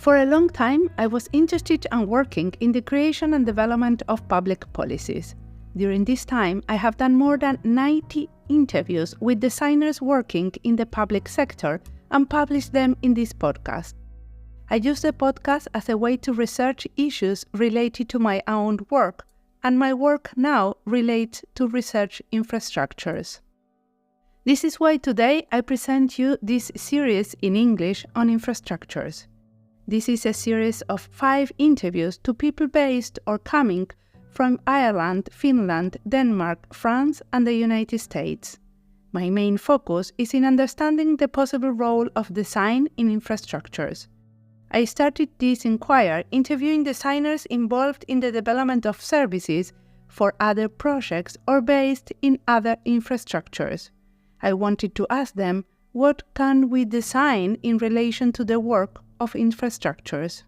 For a long time, I was interested and working in the creation and development of public policies. During this time, I have done more than 90 interviews with designers working in the public sector and published them in this podcast. I use the podcast as a way to research issues related to my own work, and my work now relates to research infrastructures. This is why today I present you this series in English on infrastructures. This is a series of 5 interviews to people based or coming from Ireland, Finland, Denmark, France, and the United States. My main focus is in understanding the possible role of design in infrastructures. I started this inquiry interviewing designers involved in the development of services for other projects or based in other infrastructures. I wanted to ask them, what can we design in relation to the work of infrastructures?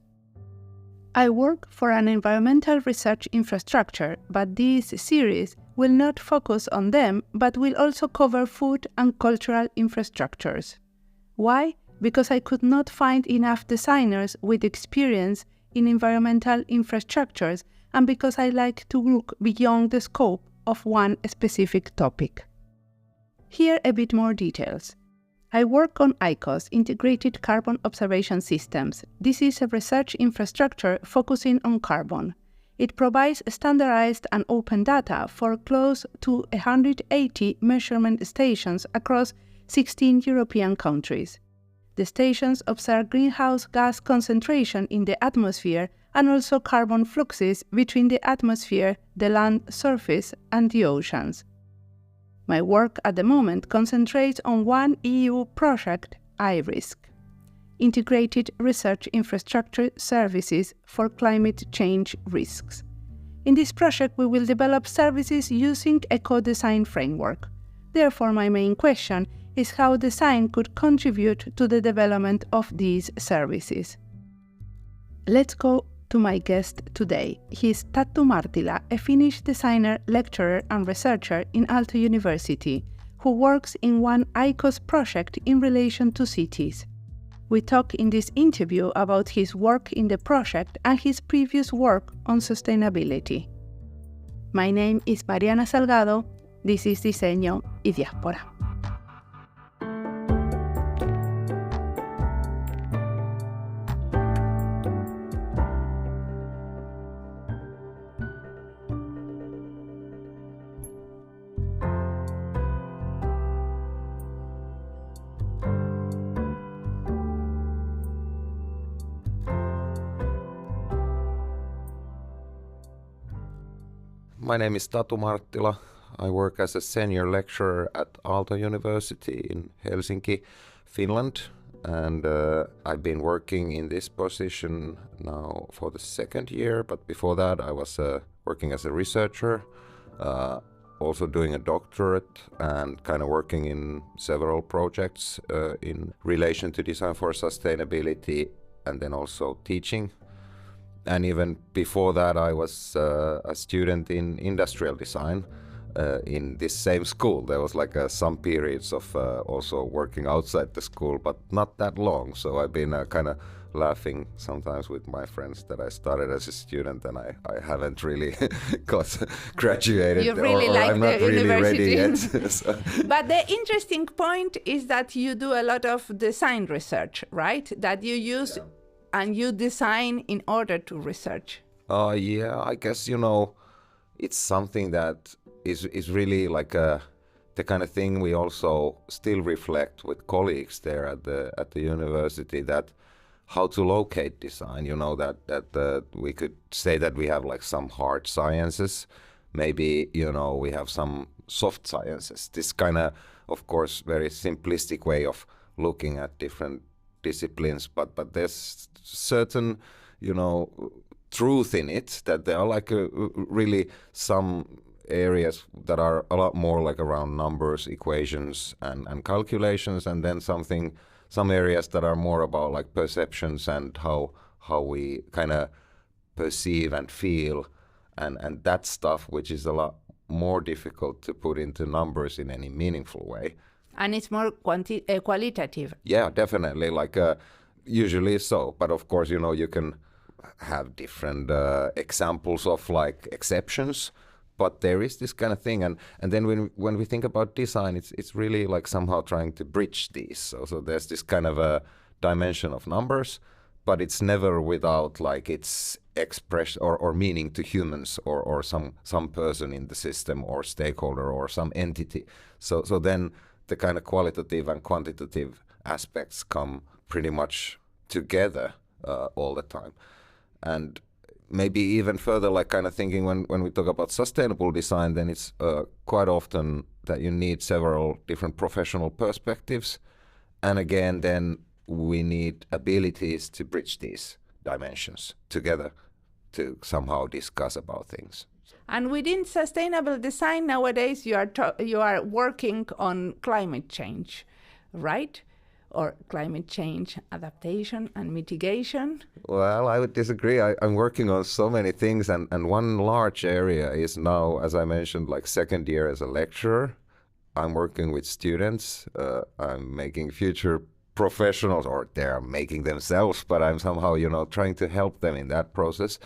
I work for an environmental research infrastructure, but this series will not focus on them, but will also cover food and cultural infrastructures. Why? Because I could not find enough designers with experience in environmental infrastructures, and because I like to look beyond the scope of one specific topic. Here a bit more details. I work on ICOS, Integrated Carbon Observation Systems. This is a research infrastructure focusing on carbon. It provides standardized and open data for close to 180 measurement stations across 16 European countries. The stations observe greenhouse gas concentration in the atmosphere and also carbon fluxes between the atmosphere, the land surface, and the oceans. My work at the moment concentrates on one EU project, IRISCC, Integrated Research Infrastructure Services for Climate Change Risks. In this project, we will develop services using a co-design framework. Therefore, my main question is how design could contribute to the development of these services. Let's go to my guest today. He is Tatu Marttila, a Finnish designer, lecturer and researcher in Aalto University, who works in one ICOS project in relation to cities. We talk in this interview about his work in the project and his previous work on sustainability. My name is Mariana Salgado. This is Diseño y Diáspora. My name is Tatu Marttila. I work as a senior lecturer at Aalto University in Helsinki, Finland, and I've been working in this position now for the 2nd year, but before that I was working as a researcher, also doing a doctorate and kind of working in several projects in relation to design for sustainability and then also teaching. And even before that, I was a student in industrial design in this same school. There was like some periods of also working outside the school, but not that long. So I've been kind of laughing sometimes with my friends that I started as a student and I haven't really got graduated. You really or like I'm not the really university. ready yet. So. But the interesting point is that you do a lot of design research, right? That you use... Yeah. And you design in order to research. Yeah, I guess, it's something that is really like the kind of thing we also still reflect with colleagues there at the university, that how to locate design, that we could say that we have like some hard sciences, maybe, we have some soft sciences. This kind of course, very simplistic way of looking at different disciplines, but there's certain truth in it, that there are like really some areas that are a lot more like around numbers, equations and calculations, and then some areas that are more about like perceptions and how we kind of perceive and feel and that stuff, which is a lot more difficult to put into numbers in any meaningful way. And it's more qualitative. Yeah, definitely. Like Usually so, but of course, you can have different examples of like exceptions, but there is this kind of thing, and then when we think about design, it's really like somehow trying to bridge these. So there's this kind of a dimension of numbers, but it's never without like its expression or meaning to humans or some person in the system or stakeholder or some entity. So then the kind of qualitative and quantitative aspects come pretty much together all the time. And maybe even further, like kind of thinking when we talk about sustainable design, then it's quite often that you need several different professional perspectives. And again, then we need abilities to bridge these dimensions together to somehow discuss about things. And within sustainable design nowadays, you are working on climate change, right? Or climate change adaptation and mitigation? Well, I would disagree. I'm working on so many things, and one large area is now, as I mentioned, like second year as a lecturer. I'm working with students. I'm making future professionals, or they're making themselves, but I'm somehow, trying to help them in that process.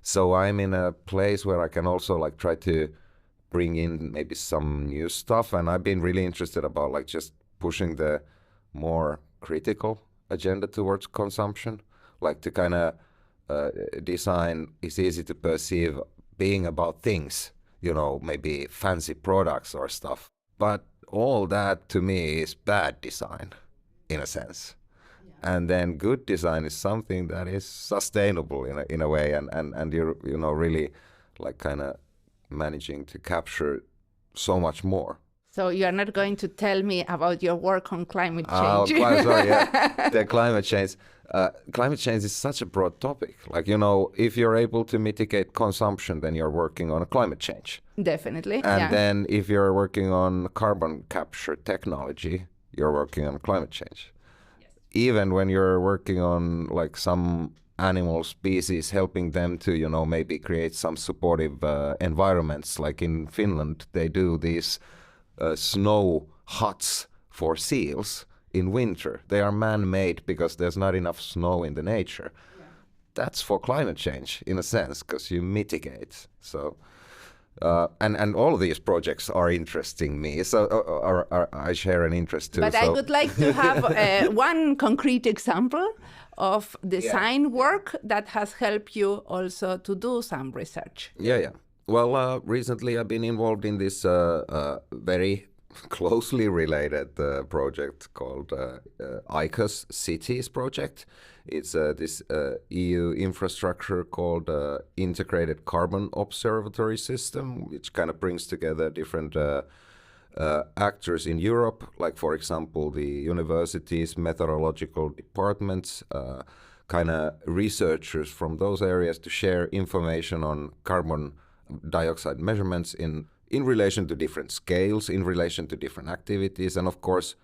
So I'm in a place where I can also like try to bring in maybe some new stuff, and I've been really interested about like just pushing the more critical agenda towards consumption, like to kind of design is easy to perceive being about things, maybe fancy products or stuff. But all that to me is bad design in a sense. Yeah. And then good design is something that is sustainable in a way, and you're really like kind of managing to capture so much more. So you're not going to tell me about your work on climate change? Sorry, yeah. The climate change. Climate change is such a broad topic. Like, if you're able to mitigate consumption, then you're working on a climate change. Definitely, And then if you're working on carbon capture technology, you're working on climate change. Yes. Even when you're working on like some animal species, helping them to, maybe create some supportive environments, like in Finland, they do these snow huts for seals in winter. They are man-made because there's not enough snow in the nature. Yeah. That's for climate change in a sense, because you mitigate. So, and all of these projects are interesting me. So I share an interest too. But I would like to have one concrete example of design work that has helped you also to do some research. Yeah. Well, recently I've been involved in this very closely related project called ICOS Cities project. It's this EU infrastructure called Integrated Carbon Observatory System, which kind of brings together different actors in Europe, like, for example, the universities, meteorological departments, kind of researchers from those areas to share information on carbon dioxide measurements in relation to different scales, in relation to different activities. And of course,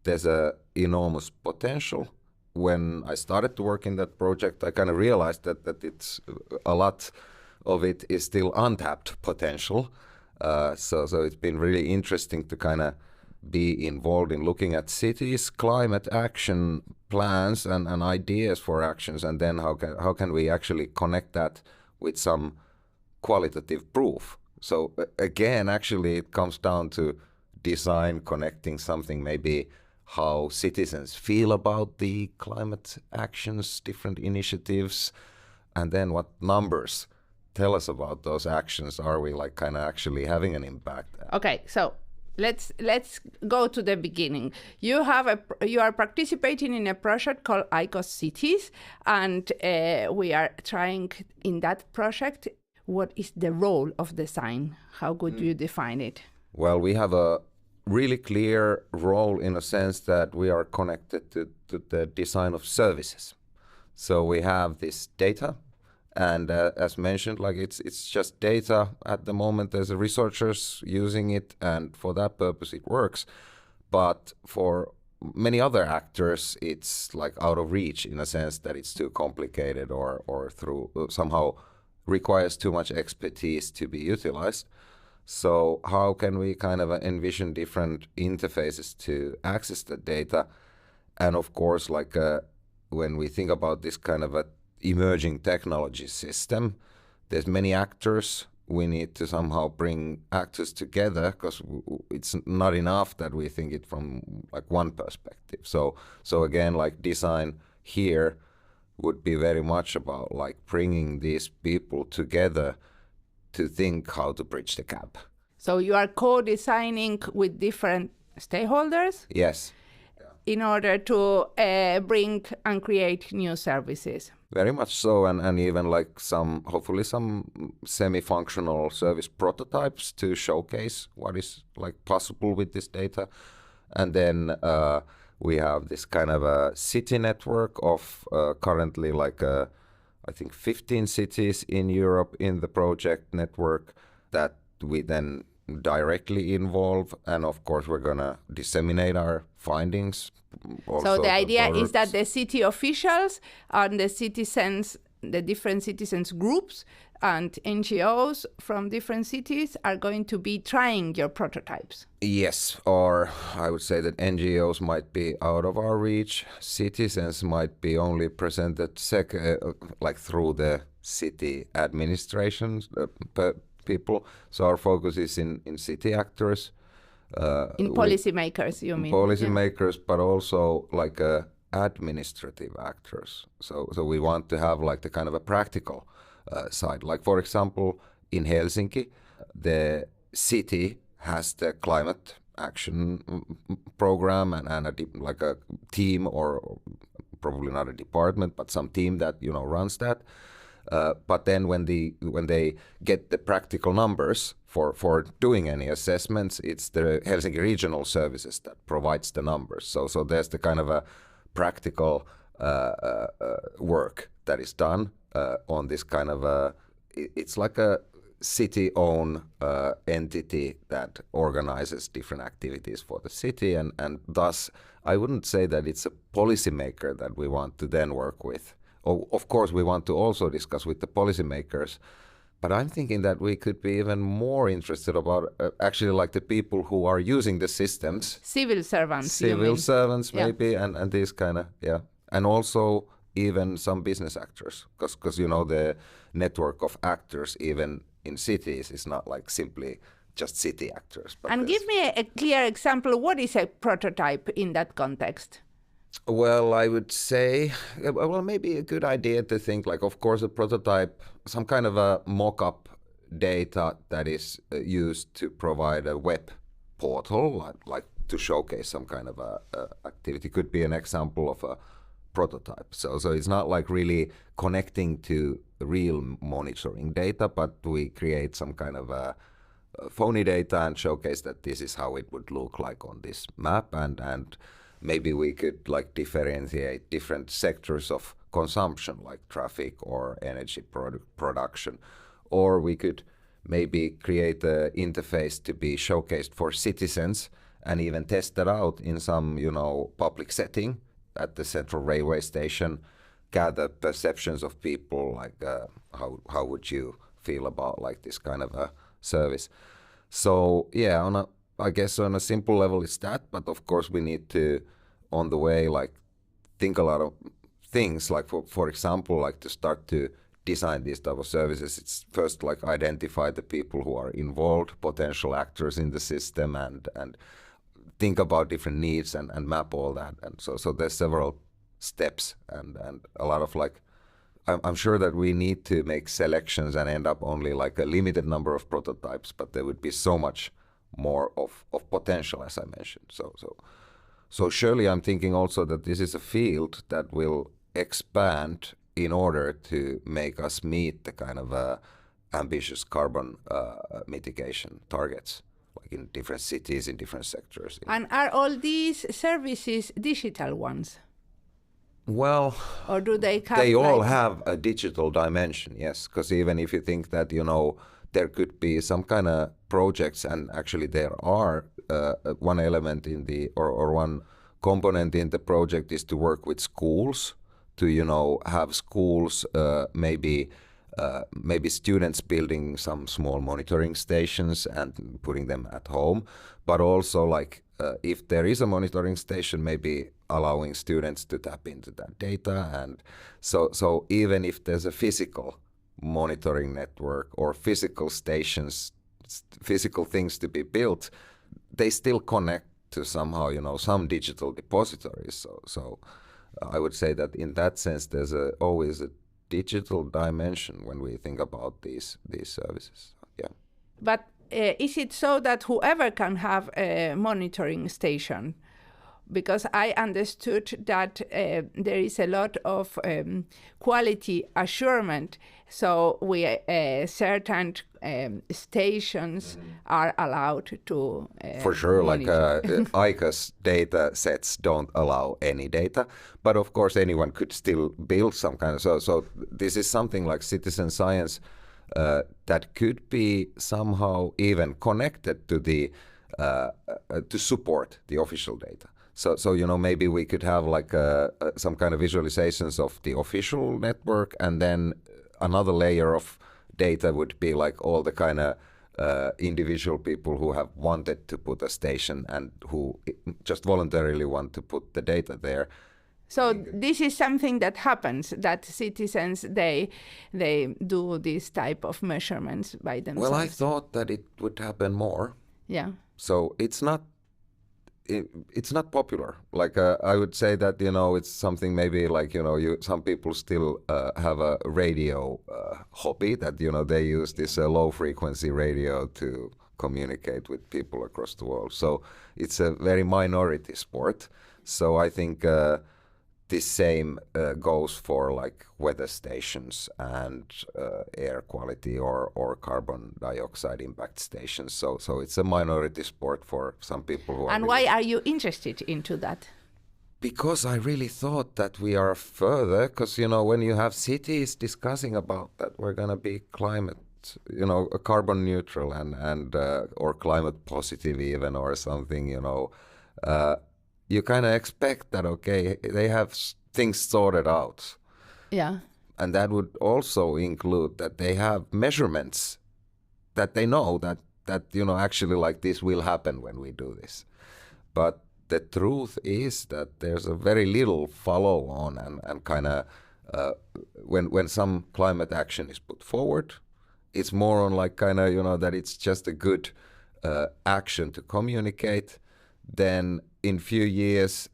there's a enormous potential. When I started to work in that project, I kind of realized that it's a lot of it is still untapped potential. So it's been really interesting to kind of be involved in looking at cities, climate action plans and ideas for actions, and then how can we actually connect that with some qualitative proof. So again, actually it comes down to design connecting something, maybe how citizens feel about the climate actions, different initiatives, and then what numbers tell us about those actions. Are we like kind of actually having an impact? Okay, so let's go to the beginning. You are participating in a project called ICOS Cities, and we are trying in that project. What is the role of design? How would you define it? Well, we have a really clear role in a sense that we are connected to the design of services. So we have this data, and as mentioned, like it's just data at the moment. There's researchers using it, and for that purpose it works. But for many other actors, it's like out of reach in a sense that it's too complicated or through somehow requires too much expertise to be utilized. So how can we kind of envision different interfaces to access the data? And of course, like when we think about this kind of a emerging technology system, there's many actors. We need to somehow bring actors together, because it's not enough that we think it from like one perspective. So again, like design here would be very much about like bringing these people together to think how to bridge the gap. So you are co-designing with different stakeholders? Yes. In order to bring and create new services. Very much so, and even like hopefully some semi-functional service prototypes to showcase what is like possible with this data. And then we have this kind of a city network of currently like I think 15 cities in Europe in the project network that we then directly involve, and of course we're gonna disseminate our findings. So the idea is that the city officials and the citizens, the different citizens groups and NGOs from different cities are going to be trying your prototypes. Yes, or I would say that NGOs might be out of our reach. Citizens might be only presented like through the city administration people. So our focus is in city actors. In policymakers, you mean? Policymakers, yeah. But also like administrative actors. So we want to have like the kind of a practical side. Like for example, in Helsinki, the city has the climate action program and like a team, or probably not a department, but some team that runs that. But then when they get the practical numbers for doing any assessments, it's the Helsinki Regional Services that provides the numbers. So there's the kind of a practical work that is done on this kind of it's like a city-owned entity that organizes different activities for the city, and thus I wouldn't say that it's a policymaker that we want to then work with. Of course, we want to also discuss with the policymakers, but I'm thinking that we could be even more interested about actually like the people who are using the systems. Civil servants. Civil servants, maybe, yeah. and these kind of, yeah. And also even some business actors, because the network of actors even in cities is not like simply just city actors. But and give me a clear example. What is a prototype in that context? Well, I would say, maybe a good idea to think like, of course, a prototype, some kind of a mock-up data that is used to provide a web portal, like to showcase some kind of a activity, could be an example of a prototype. So it's not like really connecting to real monitoring data, but we create some kind of a phony data and showcase that this is how it would look like on this map, and maybe we could like differentiate different sectors of consumption, like traffic or energy production, or we could maybe create an interface to be showcased for citizens and even test that out in some public setting at the central railway station, gather perceptions of people, like how would you feel about like this kind of a service. So yeah, I guess on a simple level it's that, but of course we need to, on the way, like think a lot of things, like for example, like to start to design these type of services, it's first like identify the people who are involved, potential actors in the system, and think about different needs and map all that. And so there's several steps and a lot of like, I'm sure that we need to make selections and end up only like a limited number of prototypes, but there would be so much more of potential, as I mentioned. So surely I'm thinking also that this is a field that will expand in order to make us meet the kind of ambitious carbon mitigation targets, like in different cities, in different sectors. And are all these services digital ones? Well, or do they have they all have a digital dimension, yes, because even if you think that, there could be some kind of projects, and actually there are one element in or one component in the project is to work with schools to, have schools, maybe students building some small monitoring stations and putting them at home, but also like if there is a monitoring station, maybe allowing students to tap into that data. And so even if there's a physical monitoring network or physical stations, physical things to be built, they still connect to somehow, some digital depositories. So I would say that in that sense, there's always a digital dimension when we think about these services. Yeah. But is it so that whoever can have a monitoring station? Because I understood that there is a lot of quality assurance, so certain stations are allowed to for sure, monitor. like ICOS data sets don't allow any data, but of course anyone could still build some kind of, so this is something like citizen science that could be somehow even connected to the to support the official data. So maybe we could have like some kind of visualizations of the official network, and then another layer of data would be like all the kind of individual people who have wanted to put a station and who just voluntarily want to put the data there. So this is something that happens, that citizens, they do this type of measurements by themselves. Well, I thought that it would happen more. Yeah. So it's not popular. Like I would say that it's something maybe like some people still have a radio hobby that they use this low frequency radio to communicate with people across the world. So it's a very minority sport. So I think this same goes for like weather stations and air quality or carbon dioxide impact stations. So it's a minority sport for some people who are. And why are you interested into that? Because I really thought that we are further, because when you have cities discussing about that we're going to be climate, carbon neutral and or climate positive even or something, you kind of expect that, okay, they have things sorted out. Yeah. And that would also include that they have measurements that they know that actually like this will happen when we do this. But the truth is that there's a very little follow on and kind of when some climate action is put forward, it's more on like kind of, that it's just a good action to communicate. Then in few years,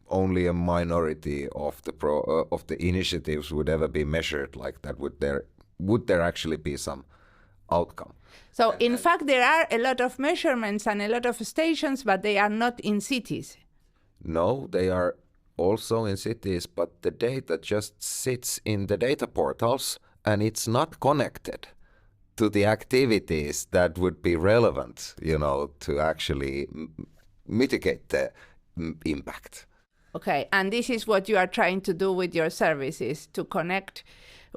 only a minority of the initiatives would ever be measured like that. Would there actually be some outcome? So in fact, there are a lot of measurements and a lot of stations, but they are not in cities. No, they are also in cities, but the data just sits in the data portals and it's not connected to the activities that would be relevant, to actually mitigate the impact. Okay, and this is what you are trying to do with your services, to connect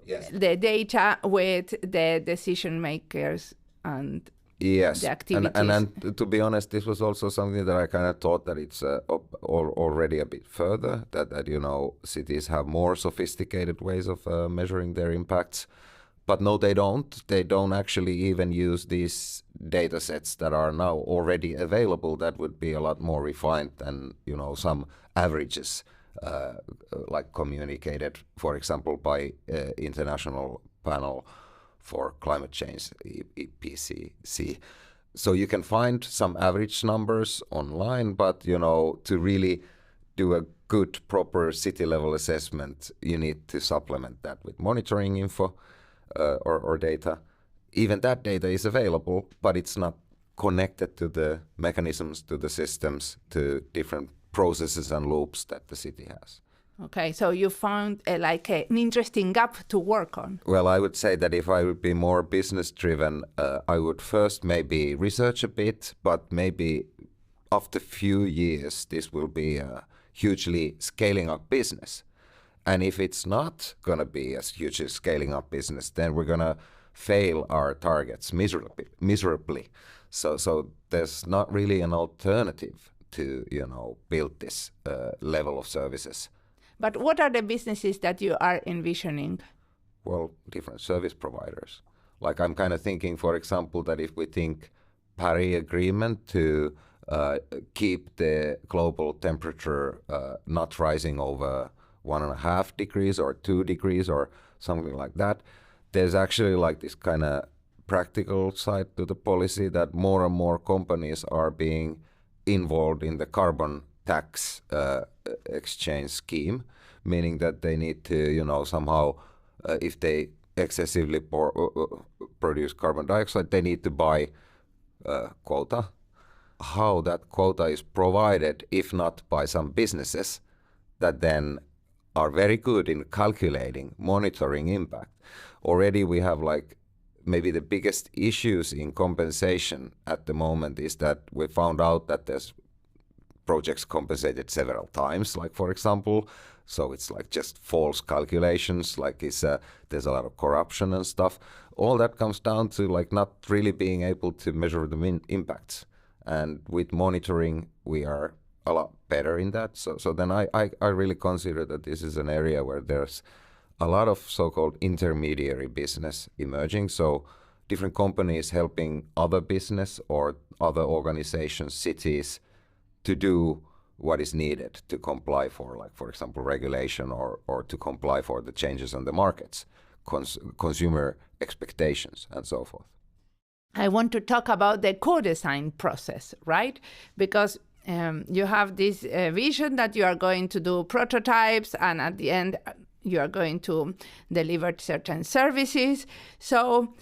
the data with the decision makers and the activities. And to be honest, this was also something that I kind of thought that it's already a bit further, that cities have more sophisticated ways of measuring their impacts. But no, they don't. They don't actually even use these data sets that are now already available. That would be a lot more refined than, some averages like communicated, for example, by International Panel for Climate Change, IPCC. So you can find some average numbers online, but, to really do a good, proper city-level assessment, you need to supplement that with monitoring info. Or data. Even that data is available, but it's not connected to the mechanisms, to the systems, to different processes and loops that the city has. Okay, so you found an interesting gap to work on. Well, I would say that if I would be more business-driven, I would first maybe research a bit, but maybe after few years, this will be a hugely scaling up business. And if it's not going to be a hugely scaling up business, then we're going to fail our targets miserably. So there's not really an alternative to, build this level of services. But what are the businesses that you are envisioning? Well, different service providers. Like I'm kind of thinking, for example, that if we think Paris Agreement to keep the global temperature not rising over 1.5 degrees or 2 degrees or something like that. There's actually like this kind of practical side to the policy that more and more companies are being involved in the carbon tax exchange scheme, meaning that they need to, somehow, if they excessively produce carbon dioxide, they need to buy quota. How that quota is provided, if not by some businesses that then are very good in calculating, monitoring impact. Already we have like maybe the biggest issues in compensation at the moment is that we found out that there's projects compensated several times, like for example, so it's like just false calculations, like there's a lot of corruption and stuff. All that comes down to like not really being able to measure the impacts. And with monitoring, we are a lot better in that. So then I really consider that this is an area where there's a lot of so-called intermediary business emerging. So different companies helping other business or other organizations, cities, to do what is needed to comply for, like, for example, regulation or to comply for the changes on the markets, consumer expectations, and so forth. I want to talk about the co-design process, right? Because you have this vision that you are going to do prototypes, and at the end you are going to deliver certain services. So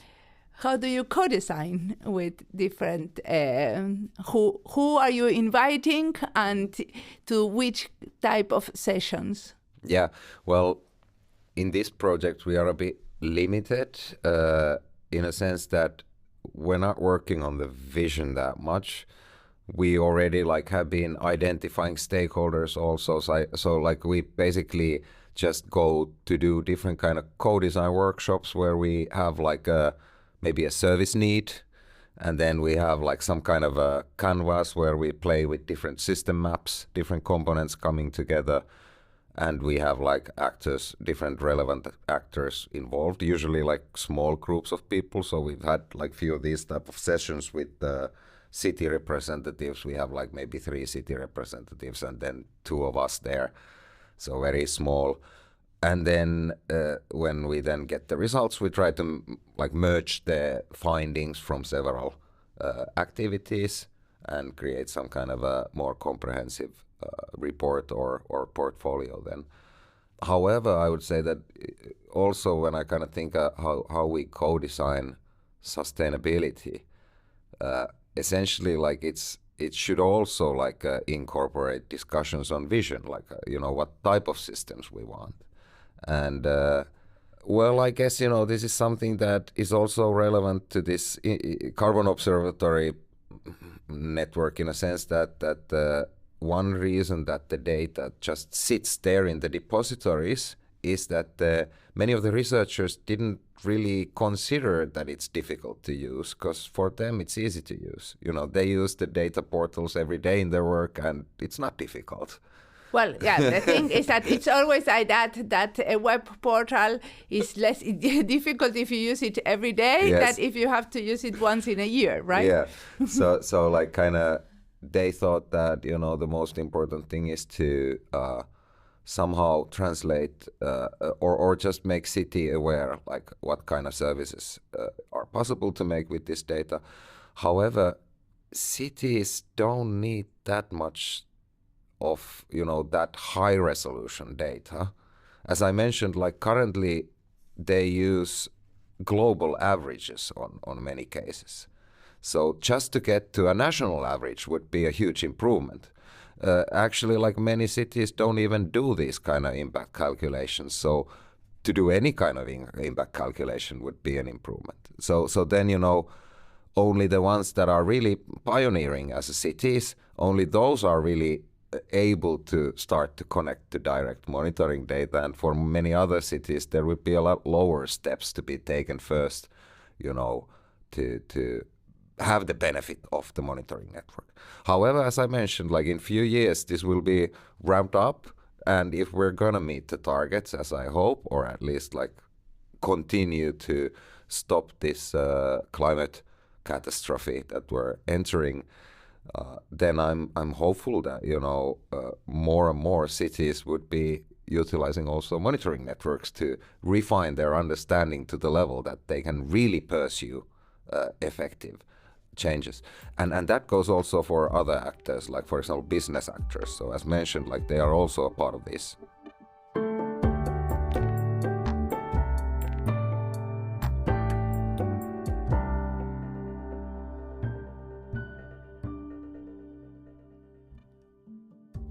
how do you co-design with different, who are you inviting and to which type of sessions? Yeah, well, in this project we are a bit limited in a sense that we're not working on the vision that much. We already have been identifying stakeholders also. So like we basically just go to do different kind of co-design workshops where we have maybe a service need, and then we have some kind of a canvas where we play with different system maps, different components coming together, and we have actors, different relevant actors involved, usually small groups of people. So we've had few of these type of sessions with city representatives. We have maybe 3 city representatives and then 2 of us there, so very small. And then when we then get the results, we try to merge the findings from several activities and create some kind of a more comprehensive report or portfolio then. However, I would say that also when I kind of think how we co-design sustainability, essentially it should also incorporate discussions on vision, what type of systems we want. And well, I guess this is something that is also relevant to this carbon observatory network, in a sense that one reason that the data just sits there in the depositories is that many of the researchers didn't really consider that it's difficult to use, because for them it's easy to use. They use the data portals every day in their work, and it's not difficult. Well, yeah, the thing is that it's always like that a web portal is less difficult if you use it every day, yes, than if you have to use it once in a year, right? Yeah. So kind of they thought that, the most important thing is to somehow translate or just make city aware, what kind of services are possible to make with this data. However, cities don't need that much of that high resolution data. As I mentioned, currently they use global averages on many cases. So just to get to a national average would be a huge improvement. Actually, many cities don't even do these kind of impact calculations. So to do any kind of impact calculation would be an improvement. So then, only the ones that are really pioneering as cities, only those are really able to start to connect to direct monitoring data. And for many other cities, there would be a lot lower steps to be taken first, to have the benefit of the monitoring network. However, as I mentioned, in few years, this will be ramped up. And if we're going to meet the targets, as I hope, or at least continue to stop this climate catastrophe that we're entering, then I'm hopeful that more and more cities would be utilizing also monitoring networks to refine their understanding to the level that they can really pursue effective changes. And that goes also for other actors, like for example business actors. So as mentioned, like they are also a part of this.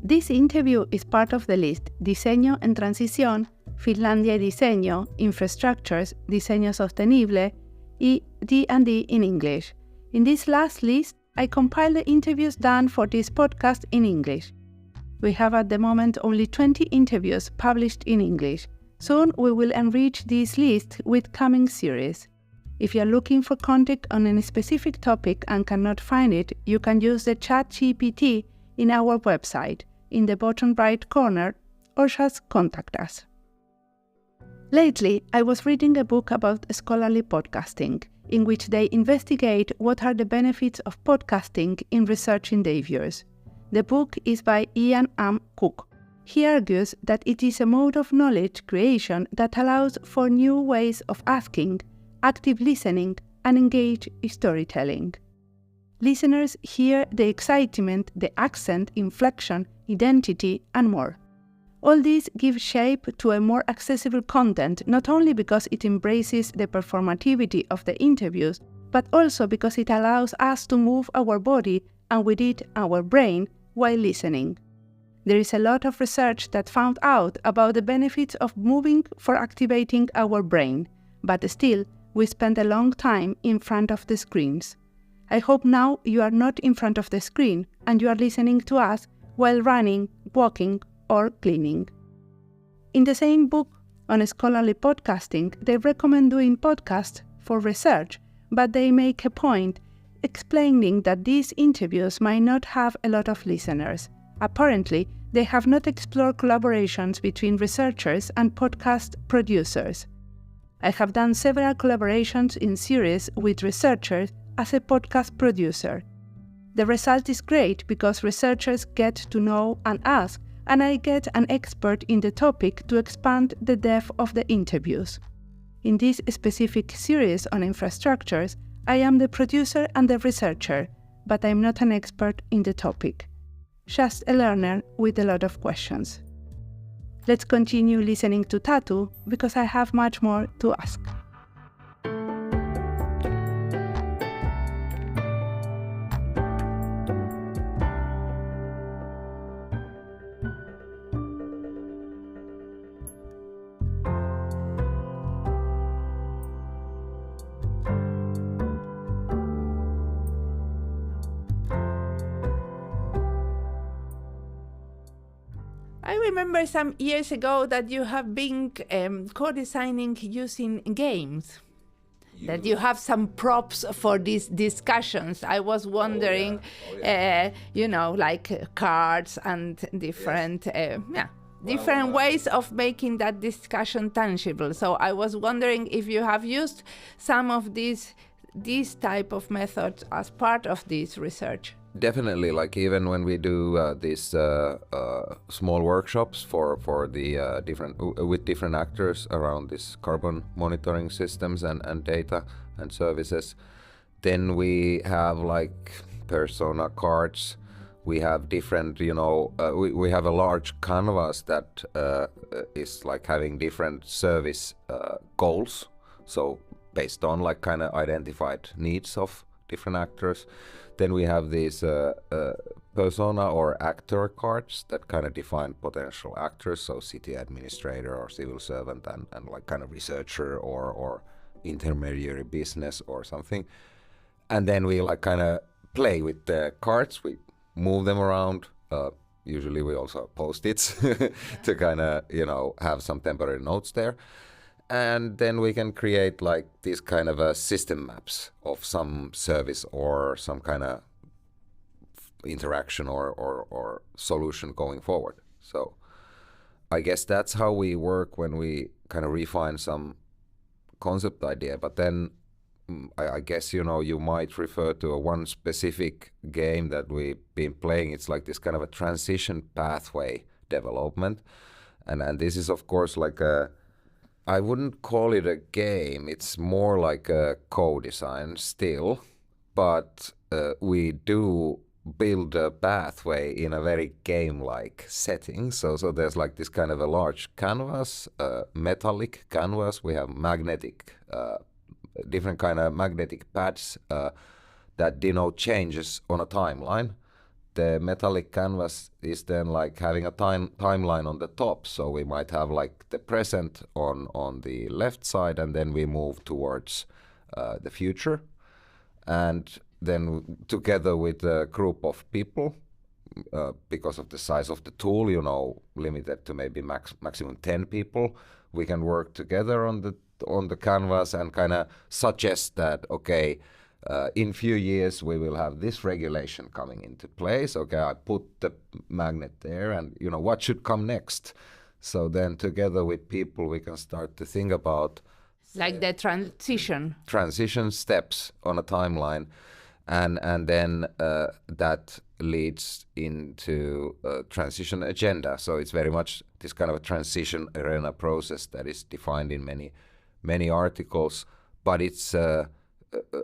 This interview is part of the list Diseño en Transición, Finlandia y Diseño, Infrastructures, Diseño Sostenible, y D&D in English. In this last list, I compiled the interviews done for this podcast in English. We have at the moment only 20 interviews published in English. Soon we will enrich this list with coming series. If you are looking for content on any specific topic and cannot find it, you can use the ChatGPT in our website, in the bottom right corner, or just contact us. Lately, I was reading a book about scholarly podcasting, in which they investigate what are the benefits of podcasting in research endeavors. The book is by Ian M. Cook. He argues that it is a mode of knowledge creation that allows for new ways of asking, active listening, and engaged storytelling. Listeners hear the excitement, the accent, inflection, identity, and more. All these give shape to a more accessible content, not only because it embraces the performativity of the interviews, but also because it allows us to move our body and with it our brain while listening. There is a lot of research that found out about the benefits of moving for activating our brain, but still we spend a long time in front of the screens. I hope now you are not in front of the screen and you are listening to us while running, walking, or cleaning. In the same book on scholarly podcasting, they recommend doing podcasts for research, but they make a point explaining that these interviews might not have a lot of listeners. Apparently, they have not explored collaborations between researchers and podcast producers. I have done several collaborations in series with researchers as a podcast producer. The result is great because researchers get to know and ask, and I get an expert in the topic to expand the depth of the interviews. In this specific series on infrastructures, I am the producer and the researcher, but I'm not an expert in the topic. Just a learner with a lot of questions. Let's continue listening to Tatu because I have much more to ask. I remember some years ago that you have been co-designing using games. That you have some props for these discussions. I was wondering, like cards and different, different ways of making that discussion tangible. So I was wondering if you have used some of these type of methods as part of this research. Definitely, like even when we do these small workshops for the different actors around this carbon monitoring systems and data and services, then we have like persona cards. We have different, we have a large canvas that is like having different service goals. So based on like kind of identified needs of different actors. Then we have these persona or actor cards that kind of define potential actors, so city administrator or civil servant and like kind of researcher or intermediary business or something. And then we like kind of play with the cards, we move them around. Usually we also have post-its to kind of, have some temporary notes there. And then we can create like these kind of system maps of some service or some kind of interaction or solution going forward. So I guess that's how we work when we kind of refine some concept idea. But then I guess, you might refer to one specific game that we've been playing. It's like this kind of a transition pathway development. And this is, of course, like I wouldn't call it a game. It's more like a co-design still, but we do build a pathway in a very game-like setting. So there's like this kind of a large canvas, metallic canvas. We have magnetic, different kind of magnetic pads that denote changes on a timeline. The metallic canvas is then like having a timeline on the top. So we might have like the present on the left side, and then we move towards the future. And then together with a group of people, because of the size of the tool, limited to maybe maximum 10 people, we can work together on the canvas and kind of suggest that, okay, in few years we will have this regulation coming into place. Okay, I put the magnet there, and what should come next. So then together with people we can start to think about like the transition steps on a timeline, and then that leads into a transition agenda. So it's very much this kind of a transition arena process that is defined in many articles, but it's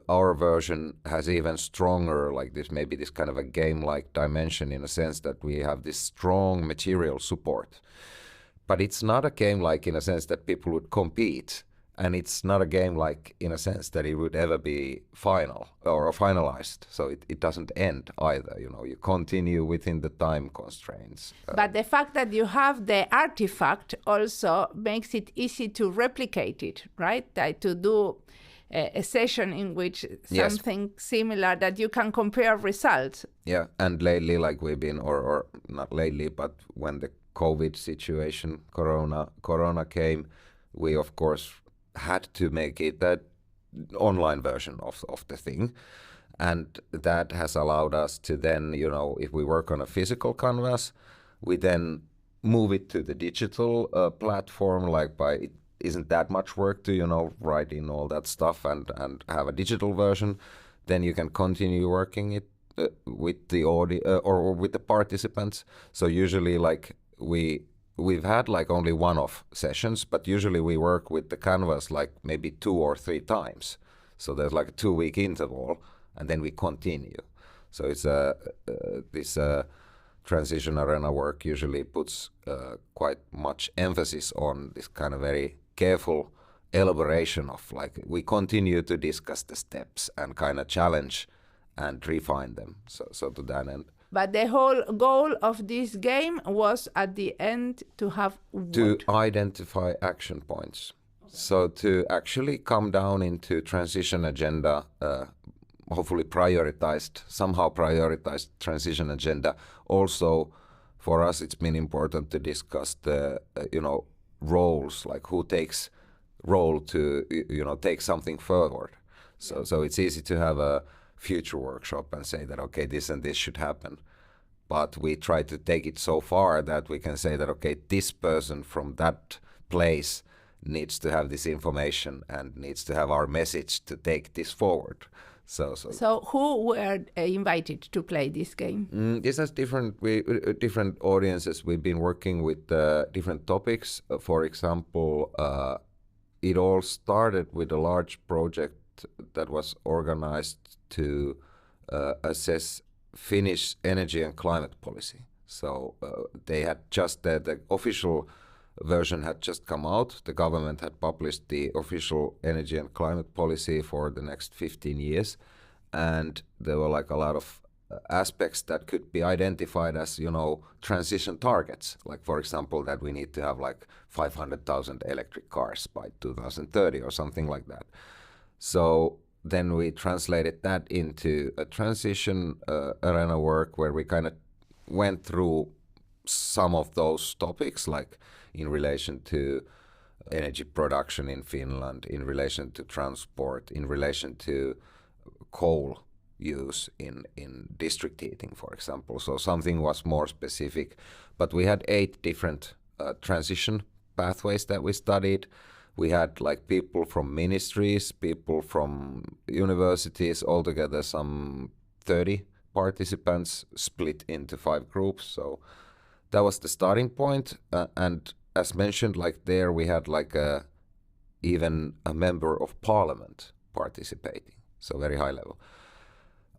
our version has even stronger, like this, maybe this kind of a game-like dimension, in a sense that we have this strong material support. But it's not a game-like in a sense that people would compete, and it's not a game-like in a sense that it would ever be final or finalized. So it doesn't end either. You continue within the time constraints. But the fact that you have the artifact also makes it easy to replicate it, right? To do a session in which something similar that you can compare results. Yeah, and lately, like we've been, or not lately, but when the COVID situation, Corona came, we of course had to make it that online version of the thing. And that has allowed us to then, if we work on a physical canvas, we then move it to the digital platform, like it isn't that much work to, write in all that stuff and have a digital version. Then you can continue working it with the audio or with the participants. So usually like we've had like only one-off sessions, but usually we work with the canvas like maybe 2 or 3 times. So there's like a 2-week interval, and then we continue. So it's this transition arena work usually puts quite much emphasis on this kind of very careful elaboration of like we continue to discuss the steps and kind of challenge and refine them. So to that end. But the whole goal of this game was at the end to have what? To identify action points. So to actually come down into transition agenda, hopefully somehow prioritized transition agenda. Also, for us, it's been important to discuss the, roles, like who takes role to, take something forward. So it's easy to have a future workshop and say that, okay, this and this should happen. But we try to take it so far that we can say that, okay, this person from that place needs to have this information and needs to have our message to take this forward. So who were invited to play this game? This has different audiences. We've been working with different topics. For example, it all started with a large project that was organized to assess Finnish energy and climate policy. So they had just the official version had just come out. The government had published the official energy and climate policy for the next 15 years. And there were like a lot of aspects that could be identified as, transition targets. Like, for example, that we need to have like 500,000 electric cars by 2030 or something like that. So then we translated that into a transition arena work where we kind of went through some of those topics, like in relation to energy production in Finland, in relation to transport, in relation to coal use in district heating, for example. So something was more specific. But we had 8 different transition pathways that we studied. we had like people from ministries, people from universities, altogether some 30 participants split into 5 groups. So that was the starting point. And as mentioned, like there we had like even a member of parliament participating, so very high level.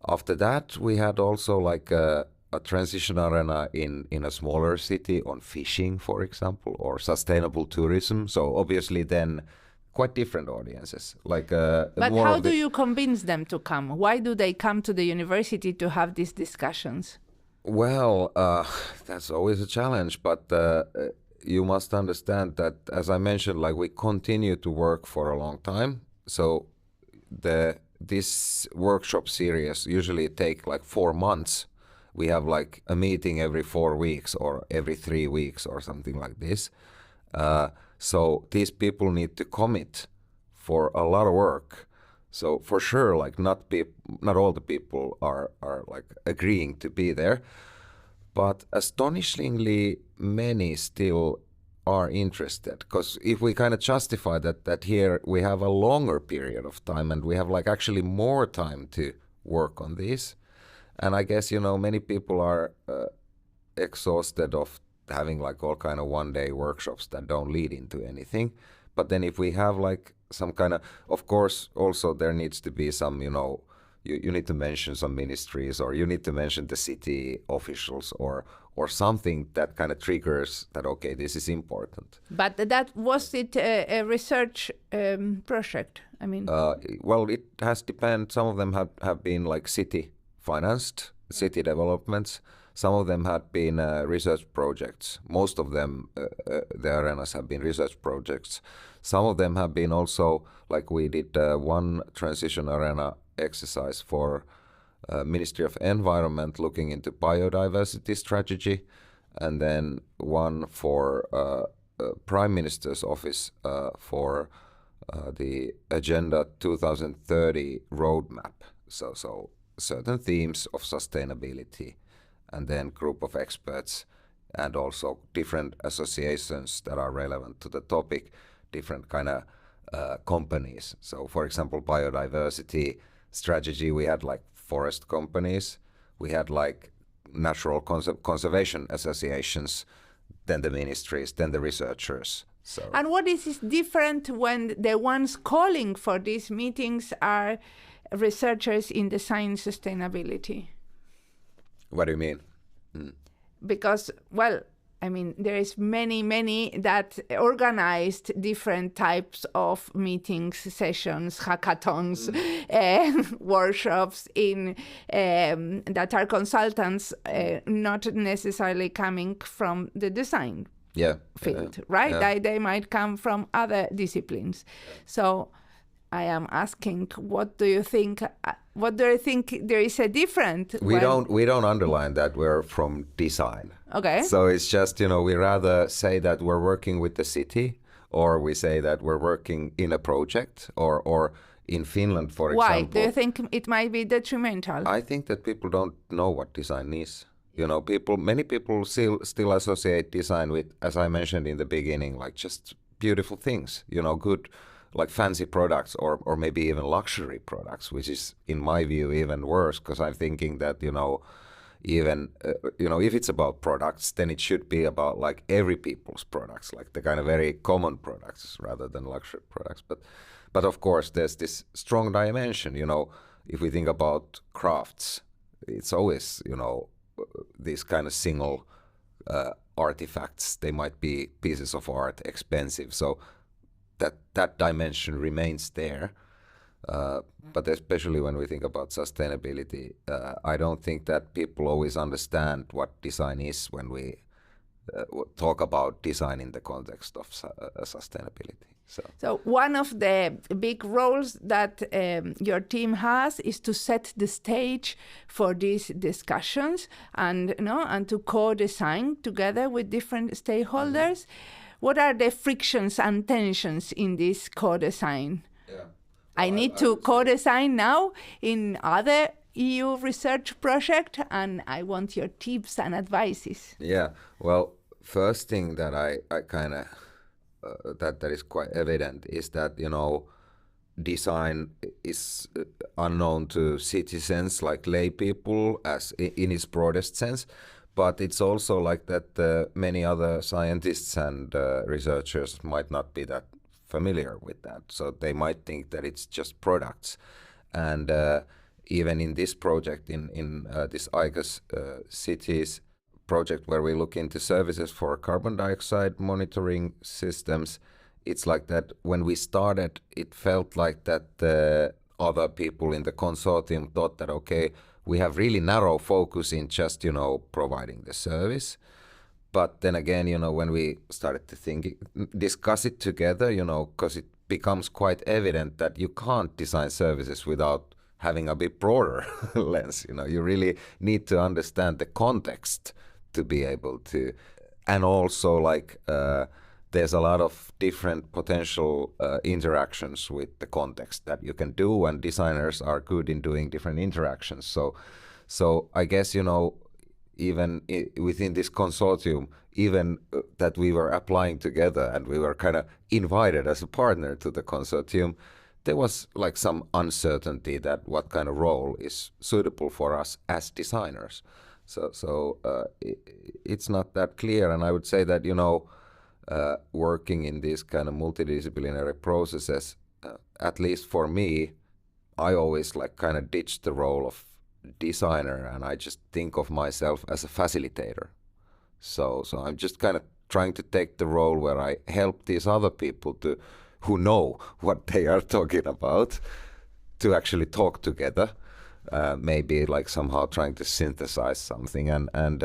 After that, we had also like a transition arena in a smaller city on fishing, for example, or sustainable tourism. So obviously then quite different audiences. Like, but how do you convince them to come? Why do they come to the university to have these discussions? Well, that's always a challenge, but you must understand that, as I mentioned, like we continue to work for a long time. So this workshop series usually take like 4 months. We have like a meeting every 4 weeks or every 3 weeks or something like this. So these people need to commit for a lot of work. So for sure, like not all the people are like agreeing to be there, but astonishingly many still are interested. Because if we kind of justify that here we have a longer period of time and we have like actually more time to work on this. And I guess, you know, many people are exhausted of having like all kind of one-day workshops that don't lead into anything. But then if we have like some kind of course, also there needs to be some, you know, you need to mention some ministries, or you need to mention the city officials, or something that kind of triggers that, okay, this is important. But was it a research project? I mean, well, it has depended. Some of them have been like city financed, city developments. Some of them had been research projects. Most of them, the arenas have been research projects. Some of them have been also, like we did one transition arena exercise for Ministry of Environment looking into biodiversity strategy, and then one for Prime Minister's Office for the Agenda 2030 roadmap. So certain themes of sustainability, and then group of experts and also different associations that are relevant to the topic, different kind of companies. So for example, biodiversity strategy, we had like forest companies, we had like natural conservation associations, then the ministries, then the researchers. So. And what is different when the ones calling for these meetings are researchers in design sustainability? What do you mean? Because, well, I mean, there is many that organized different types of meetings, sessions, hackathons, workshops in that are consultants, not necessarily coming from the design field, right? Yeah. They might come from other disciplines. So I am asking, what do you think? What do you think there is a difference? We don't underline that we're from design. Okay. So it's just, you know, we rather say that we're working with the city, or we say that we're working in a project, or in Finland, for example. Why? Do you think it might be detrimental? I think that people don't know what design is. You know, many people still associate design with, as I mentioned in the beginning, like just beautiful things, you know, good, like fancy products, or maybe even luxury products, which is, in my view, even worse, because I'm thinking that, you know, even, if it's about products, then it should be about like every people's products, like the kind of very common products rather than luxury products. But of course, there's this strong dimension, you know, if we think about crafts, it's always, you know, these kind of single artifacts. They might be pieces of art, expensive. So that dimension remains there. But especially when we think about sustainability, I don't think that people always understand what design is when we talk about design in the context of sustainability. So one of the big roles that your team has is to set the stage for these discussions and to co-design together with different stakeholders. What are the frictions and tensions in this co-design? Yeah. I need to co-design now in other EU research project, and I want your tips and advices. Yeah, well, first thing that I kind of that is quite evident is that, you know, design is unknown to citizens like lay people as in its broadest sense, but it's also like that many other scientists and researchers might not be that familiar with that, so they might think that it's just products. And even in this project, in this ICOS cities project where we look into services for carbon dioxide monitoring systems, it's like that when we started, it felt like that the other people in the consortium thought that, okay, we have really narrow focus in just, you know, providing the service. But then again, you know, when we started to discuss it together, you know, because it becomes quite evident that you can't design services without having a bit broader lens. You know, you really need to understand the context to be able to, and also like there's a lot of different potential interactions with the context that you can do, and designers are good in doing different interactions. So I guess, you know, even within this consortium, even that we were applying together and we were kind of invited as a partner to the consortium, there was like some uncertainty that what kind of role is suitable for us as designers. So it's not that clear, and I would say that, you know, working in these kind of multidisciplinary processes, at least for me, I always like kind of ditch the role of designer, and I just think of myself as a facilitator. So I'm just kind of trying to take the role where I help these other people who know what they are talking about to actually talk together, maybe like somehow trying to synthesize something. And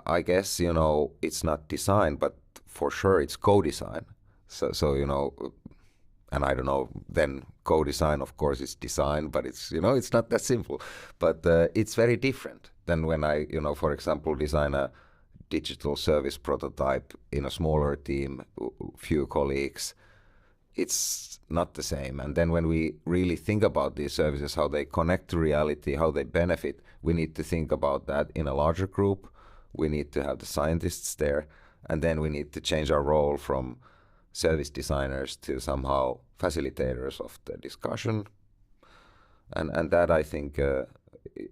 I guess, you know, it's not design, but for sure it's co-design. So you know, and I don't know, then co-design, of course, is design, but it's, you know, it's not that simple. But it's very different than when I, you know, for example, design a digital service prototype in a smaller team, few colleagues. It's not the same. And then when we really think about these services, how they connect to reality, how they benefit, we need to think about that in a larger group. We need to have the scientists there, and then we need to change our role from service designers to somehow facilitators of the discussion. And that, I think,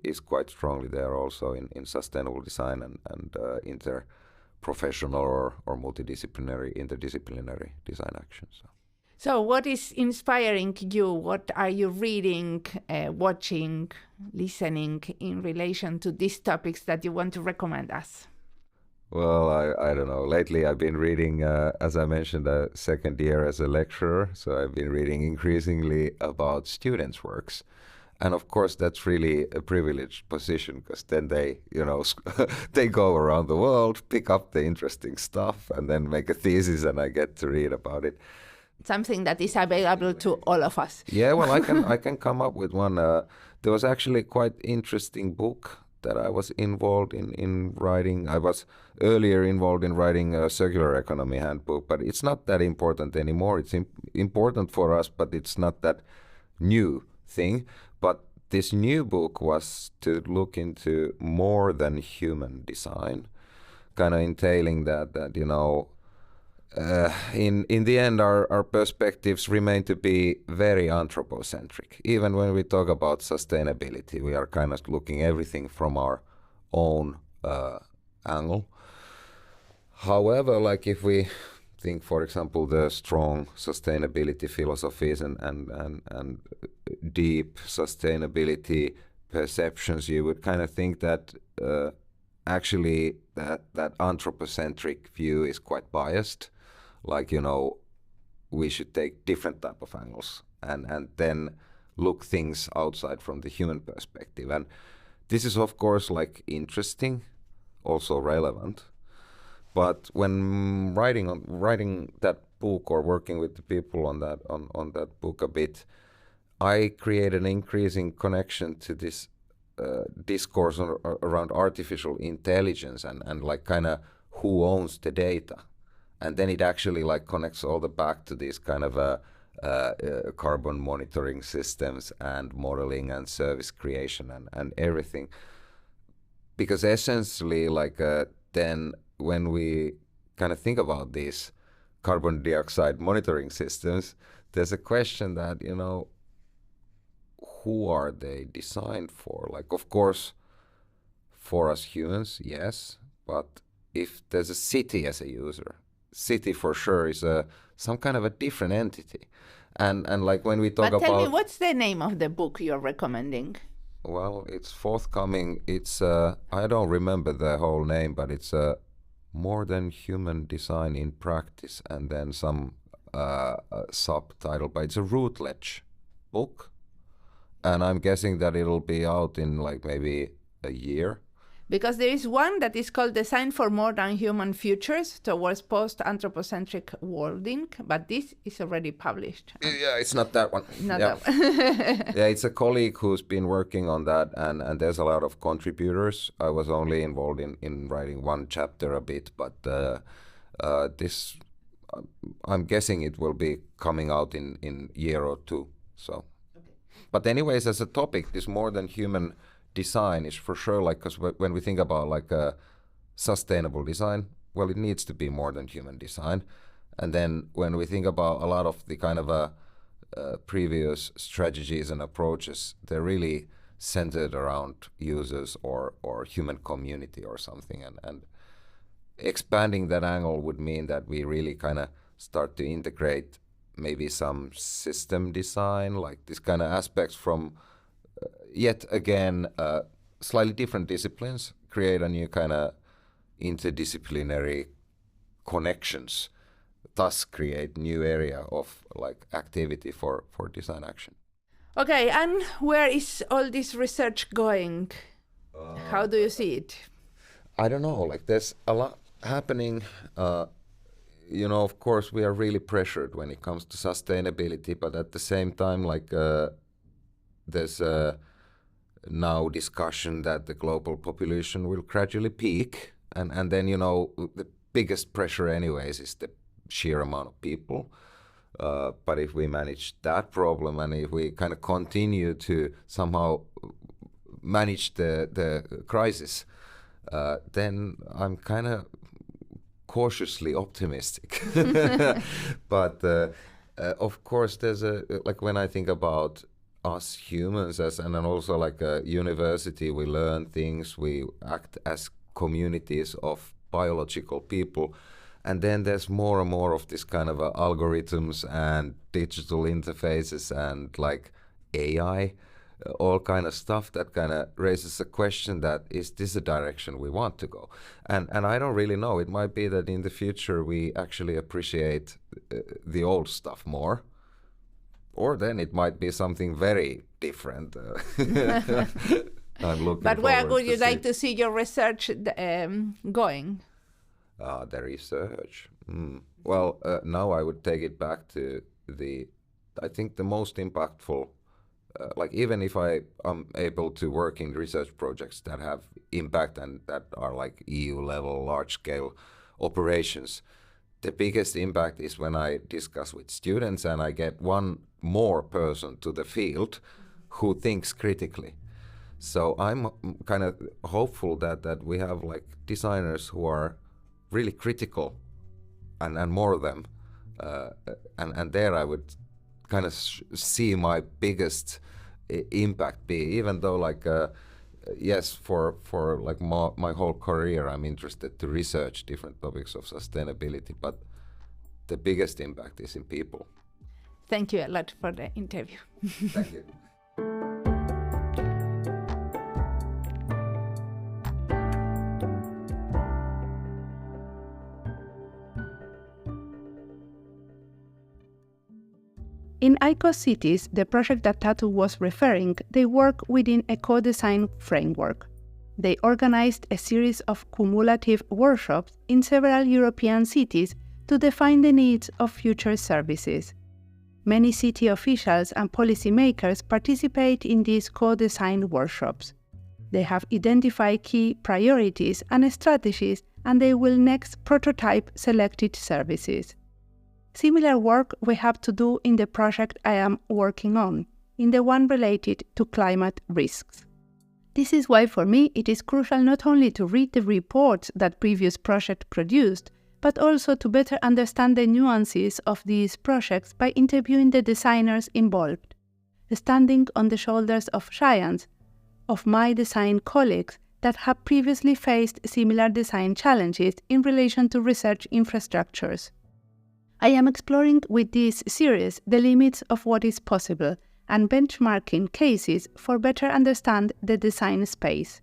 is quite strongly there also in sustainable design and interprofessional or multidisciplinary, interdisciplinary design actions. So what is inspiring you? What are you reading, watching, listening in relation to these topics that you want to recommend us? Well, I don't know. Lately I've been reading, as I mentioned, a second year as a lecturer. So I've been reading increasingly about students' works. And of course, that's really a privileged position, because then they, you know, they go around the world, pick up the interesting stuff, and then make a thesis, and I get to read about it. Something that is available to all of us. Yeah, well, I can come up with one. There was actually quite interesting book that I was involved in writing. I was earlier involved in writing a circular economy handbook, but it's not that important anymore. It's important for us, but it's not that new thing. But this new book was to look into more than human design, kind of entailing that you know, in the end, our perspectives remain to be very anthropocentric. Even when we talk about sustainability, we are kind of looking everything from our own angle. However, like if we think, for example, the strong sustainability philosophies and deep sustainability perceptions, you would kind of think that actually that anthropocentric view is quite biased. Like, you know, we should take different type of angles and then look things outside from the human perspective. And this is, of course, like interesting, also relevant. But when writing that book or working with the people on that book a bit, I created an increasing connection to this discourse around artificial intelligence and like kind of who owns the data. And then it actually like connects all the back to these kind of carbon monitoring systems and modeling and service creation and everything. Because essentially, like then when we kind of think about these carbon dioxide monitoring systems, there's a question that, you know, who are they designed for? Like, of course, for us humans, yes, but if there's a city as a user, city for sure is some kind of a different entity. And like when we talk but tell about... me, what's the name of the book you're recommending? Well, it's forthcoming. It's, I don't remember the whole name, but it's More Than Human Design in Practice, and then some subtitle, but it's a Routledge book. And I'm guessing that it'll be out in like maybe a year. Because there is one that is called Design for More Than Human Futures Towards Post-Anthropocentric Worlding, but this is already published. Yeah, it's not that one. Not yeah. that one. Yeah, it's a colleague who's been working on that, and there's a lot of contributors. I was only involved in writing one chapter a bit, but this, I'm guessing it will be coming out in year or two. So, okay. But anyways, as a topic, this More Than Human Design is for sure, like, because when we think about like a sustainable design, well, it needs to be more than human design. And then when we think about a lot of the kind of previous strategies and approaches, they're really centered around users or human community or something. And expanding that angle would mean that we really kind of start to integrate maybe some system design, like this kind of aspects from yet again, slightly different disciplines, create a new kind of interdisciplinary connections, thus create new area of like activity for design action. Okay, and where is all this research going? How do you see it? I don't know, like there's a lot happening. You know, of course, we are really pressured when it comes to sustainability, but at the same time, like there's now discussion that the global population will gradually peak, and then, you know, the biggest pressure anyways is the sheer amount of people. But if we manage that problem, and if we kind of continue to somehow manage the crisis, then I'm kind of cautiously optimistic. But of course, there's like when I think about us humans, and then also like a university, we learn things, we act as communities of biological people, and then there's more and more of this kind of algorithms and digital interfaces and like AI, all kind of stuff that kind of raises a question that is this a direction we want to go? And I don't really know. It might be that in the future we actually appreciate the old stuff more. Or then it might be something very different. I'm looking. But where would you see. like to see your research going? The research. Well, now I would take it back to I think the most impactful, like even if I am able to work in research projects that have impact and that are like EU level, large scale operations, the biggest impact is when I discuss with students and I get one more person to the field who thinks critically. So I'm kind of hopeful that we have like designers who are really critical, and more of them. And there I would kind of see my biggest impact be, even though like, yes, for like my whole career, I'm interested to research different topics of sustainability, but the biggest impact is in people. Thank you a lot for the interview. Thank you. In ICOS cities, the project that Tatu was referring, they work within a co-design framework. They organized a series of cumulative workshops in several European cities to define the needs of future services. Many city officials and policymakers participate in these co-design workshops. They have identified key priorities and strategies, and they will next prototype selected services. Similar work we have to do in the project I am working on, in the one related to climate risks. This is why for me it is crucial not only to read the reports that previous projects produced, but also to better understand the nuances of these projects by interviewing the designers involved, standing on the shoulders of giants, of my design colleagues that have previously faced similar design challenges in relation to research infrastructures. I am exploring with this series the limits of what is possible and benchmarking cases for better understand the design space.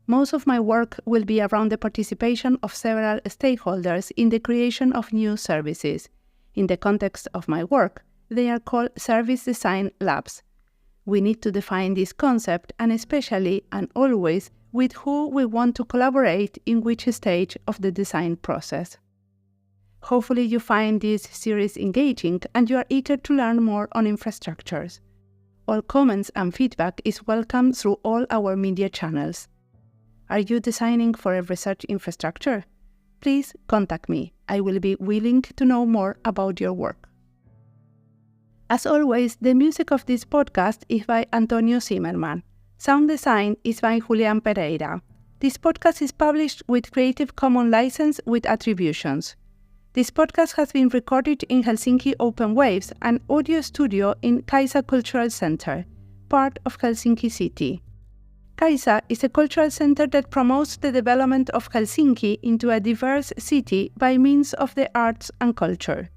Most of my work will be around the participation of several stakeholders in the creation of new services. In the context of my work, they are called service design labs. We need to define this concept and especially and always with who we want to collaborate in which stage of the design process. Hopefully you find this series engaging and you are eager to learn more on infrastructures. All comments and feedback is welcome through all our media channels. Are you designing for a research infrastructure? Please contact me. I will be willing to know more about your work. As always, the music of this podcast is by Antonio Zimmerman. Sound design is by Julian Pereira. This podcast is published with Creative Commons license with attributions. This podcast has been recorded in Helsinki Open Waves, an audio studio in Kaisa Cultural Center, part of Helsinki City. Kaisa is a cultural center that promotes the development of Helsinki into a diverse city by means of the arts and culture.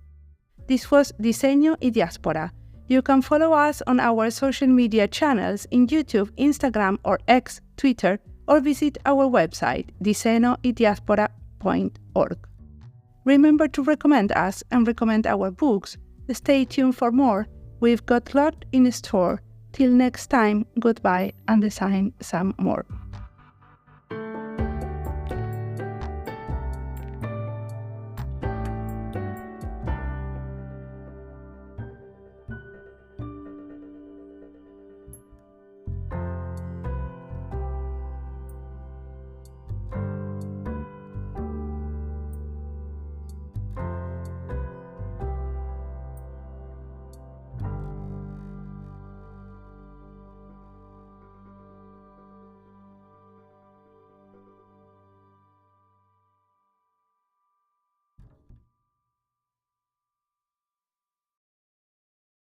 This was Diseño y Diáspora. You can follow us on our social media channels in YouTube, Instagram or X, Twitter, or visit our website, diseñoydiaspora.org. Remember to recommend us and recommend our books. Stay tuned for more. We've got a lot in store. Till next time, goodbye and design some more.